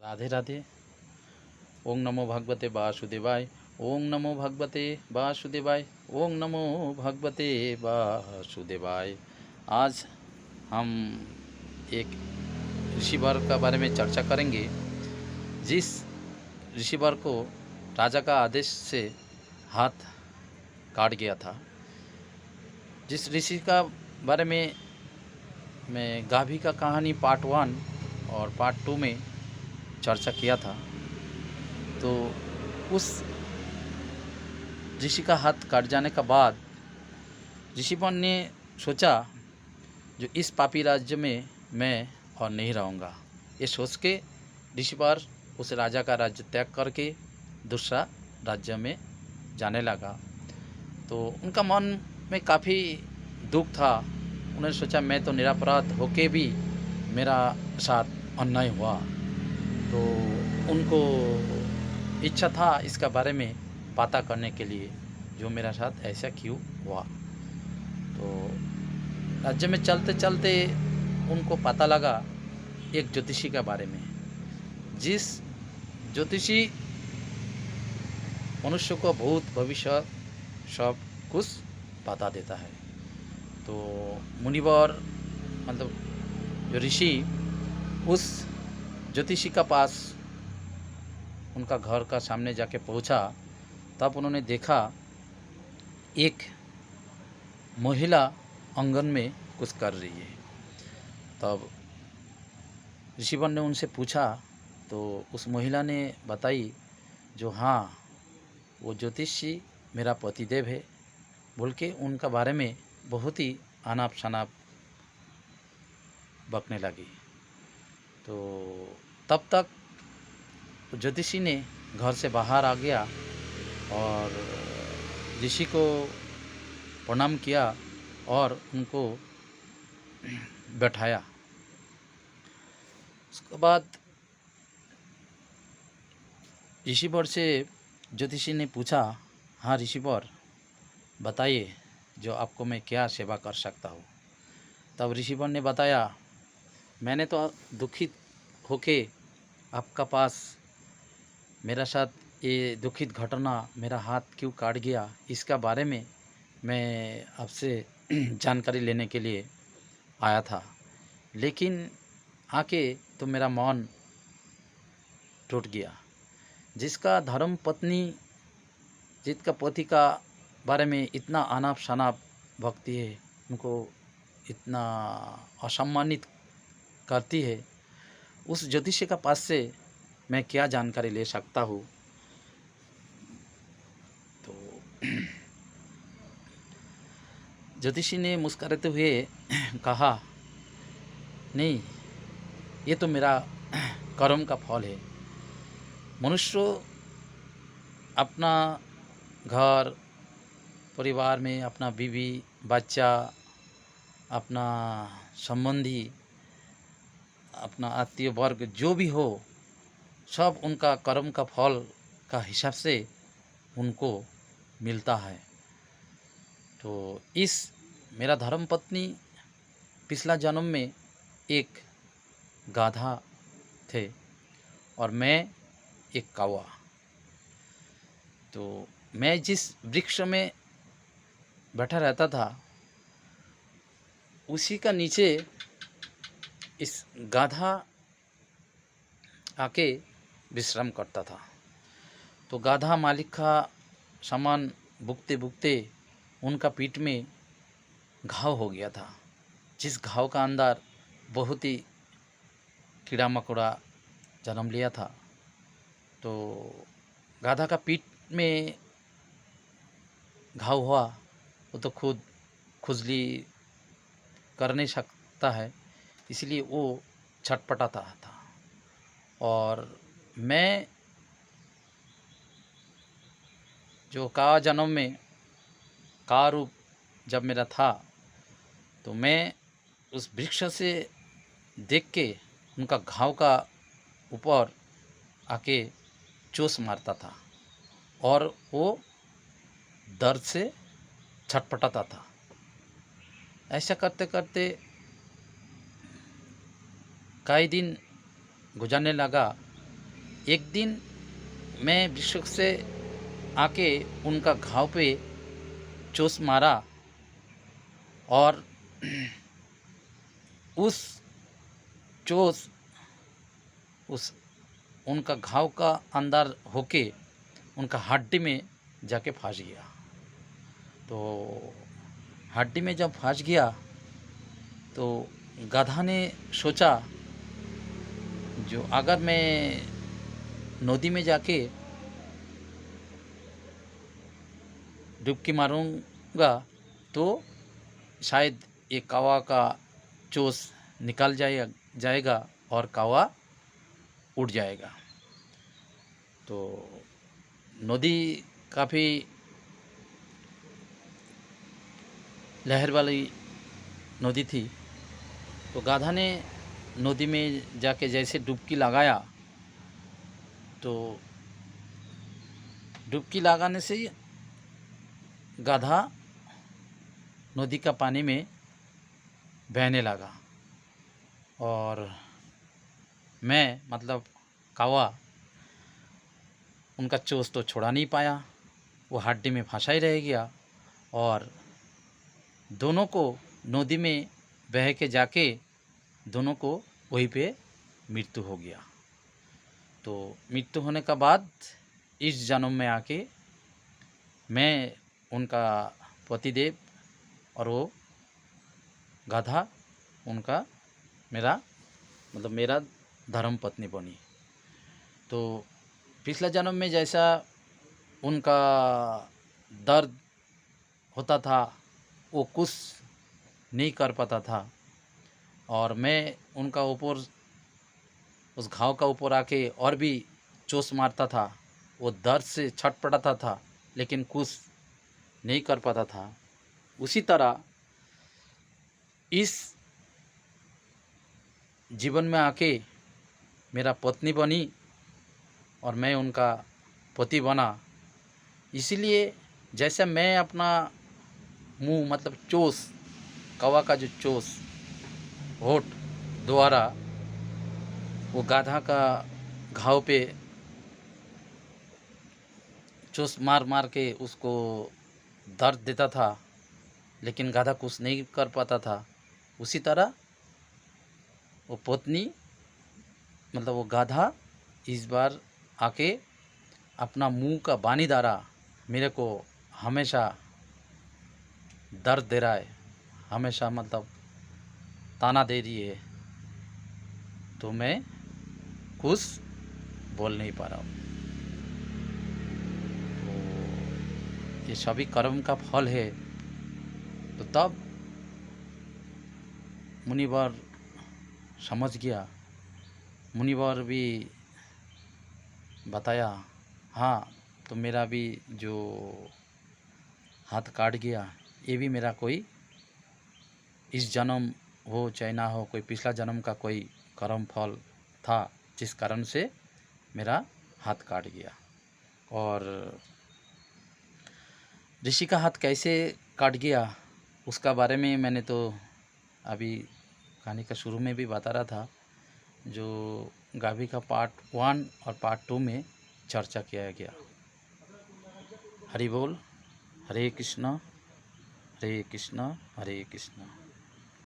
राधे राधे। ओम नमो भगवते वासुदेवाय। ओम नमो भगवते वासुदेवाय। ओम नमो भगवते वासुदेवाय। आज हम एक ऋषिवर का बारे में चर्चा करेंगे, जिस ऋषिवर को राजा का आदेश से हाथ काट गया था। जिस ऋषि का बारे में मैं गाभी का कहानी पार्ट 1 और पार्ट 2 में चर्चा किया था, तो उस ऋषि का हाथ काट जाने के बाद ऋषिवन ने सोचा, जो इस पापी राज्य में मैं और नहीं रहूँगा। ये सोच के ऋषिवर उस राजा का राज्य त्याग करके दूसरा राज्य में जाने लगा। तो उनका मन में काफ़ी दुख था। उन्होंने सोचा, मैं तो निरपराध होके भी मेरा साथ अन्याय हुआ। तो उनको इच्छा था इसका बारे में पता करने के लिए, जो मेरा साथ ऐसा क्यों हुआ। तो राज्य में चलते चलते उनको पता लगा एक ज्योतिषी के बारे में, जिस ज्योतिषी मनुष्य को भूत भविष्य सब कुछ बता देता है। तो मुनिवर मतलब जो ऋषि उस ज्योतिषी का पास उनका घर का सामने जाके पहुंचा, तब उन्होंने देखा एक महिला आंगन में कुछ कर रही है। तब ऋषिवन ने उनसे पूछा, तो उस महिला ने बताई, जो हाँ, वो ज्योतिषी मेरा पतिदेव है बोल के उनका बारे में बहुत ही अनाप शनाप बकने लगी। तो तब तक ज्योतिषी ने घर से बाहर आ गया और ऋषि को प्रणाम किया और उनको बैठाया। उसके बाद ऋषिवर से ज्योतिषी ने पूछा, हाँ ऋषिवर, बताइए जो आपको मैं क्या सेवा कर सकता हूँ। तब ऋषिवर ने बताया, मैंने तो दुखित होके आपका पास मेरा साथ ये दुखित घटना, मेरा हाथ क्यों काट गया, इसका बारे में मैं आपसे जानकारी लेने के लिए आया था। लेकिन आके तो मेरा मन टूट गया। जिसका धर्म पत्नी, जिसका पति का बारे में इतना अनाप शनाप भक्ति है, उनको इतना असम्मानित करती है, उस ज्योतिषी का पास से मैं क्या जानकारी ले सकता हूँ। तो ज्योतिषी ने मुस्कुराते हुए कहा, नहीं, ये तो मेरा कर्म का फल है। मनुष्य अपना घर परिवार में अपना बीवी बच्चा, अपना संबंधी, अपना आत्मीय वर्ग जो भी हो, सब उनका कर्म का फल का हिसाब से उनको मिलता है। तो इस मेरा धर्मपत्नी पिछला जन्म में एक गाधा थे और मैं एक कौवा। तो मैं जिस वृक्ष में बैठा रहता था, उसी का नीचे इस गाधा आके विश्राम करता था। तो गाधा मालिक का सामान भुगते भुगते उनका पीठ में घाव हो गया था, जिस घाव का अंदर बहुत ही कीड़ा मकोड़ा जन्म लिया था। तो गाधा का पीठ में घाव हुआ, वो तो खुद खुजली कर नहीं सकता है, इसलिए वो छटपटाता था। और मैं जो का जन्म में का रूप जब मेरा था, तो मैं उस वृक्ष से देख के उनका घाव का ऊपर आके चोंच मारता था और वो दर्द से छटपटाता था। ऐसा करते करते कई दिन गुजरने लगा। एक दिन मैं वृक्ष से आके उनका घाव पे चोंच मारा और उस चोंच उस उनका घाव का अंदर होके उनका हड्डी में जाके फंस गया। तो हड्डी में जब फंस गया तो गधा ने सोचा जो अगर मैं नदी में जाके डुबकी मारूंगा तो शायद ये कौवा का चोंच निकल जाएगा और कौवा उड़ जाएगा। तो नदी काफ़ी लहर वाली नदी थी। तो गाधा ने नदी में जाके जैसे डुबकी लगाया तो डुबकी लगाने से ही गाधा नदी का पानी में बहने लगा और मैं मतलब कौवा उनका चोंच तो छुड़ा नहीं पाया, वो हड्डी में फंसा ही रह गया और दोनों को नदी में बह के जाके दोनों को वहीं पे मृत्यु हो गया। तो मृत्यु होने का बाद इस जन्म में आके मैं उनका पतिदेव और वो गाधा उनका मेरा धर्म पत्नी बनी। तो पिछला जन्म में जैसा उनका दर्द होता था वो कुछ नहीं कर पाता था और मैं उनका ऊपर उस घाव का ऊपर आके और भी चोंच मारता था। वो दर्द से छटपटाता था लेकिन कुछ नहीं कर पाता था। उसी तरह इस जीवन में आके मेरा पत्नी बनी और मैं उनका पति बना। इसीलिए जैसे मैं अपना मुंह मतलब चोंच कौवा का जो चोंच होठ द्वारा वो गाधा का घाव पे चोंच मार मार के उसको दर्द देता था लेकिन गाधा कुछ नहीं कर पाता था। उसी तरह वो पत्नी मतलब वो गाधा इस बार आके अपना मुंह का बानी द्वारा मेरे को हमेशा दर्द दे रहा है, हमेशा मतलब ताना दे रही है। तो मैं कुछ बोल नहीं पा रहा हूँ। तो ये सभी कर्म का फल है। तो तब मुनिवर समझ गया। मुनिवर भी बताया हाँ तो मेरा भी जो हाथ काट गया ये भी मेरा कोई इस जन्म हो चाहे ना हो कोई पिछला जन्म का कोई कर्म फल था जिस कारण से मेरा हाथ काट गया। और ऋषि का हाथ कैसे काट गया उसका बारे में मैंने तो अभी कहानी का शुरू में भी बता रहा था, जो गाभी का पार्ट 1 और पार्ट 2 में चर्चा किया गया। हरि बोल, हरे कृष्णा हरे कृष्णा हरे कृष्णा।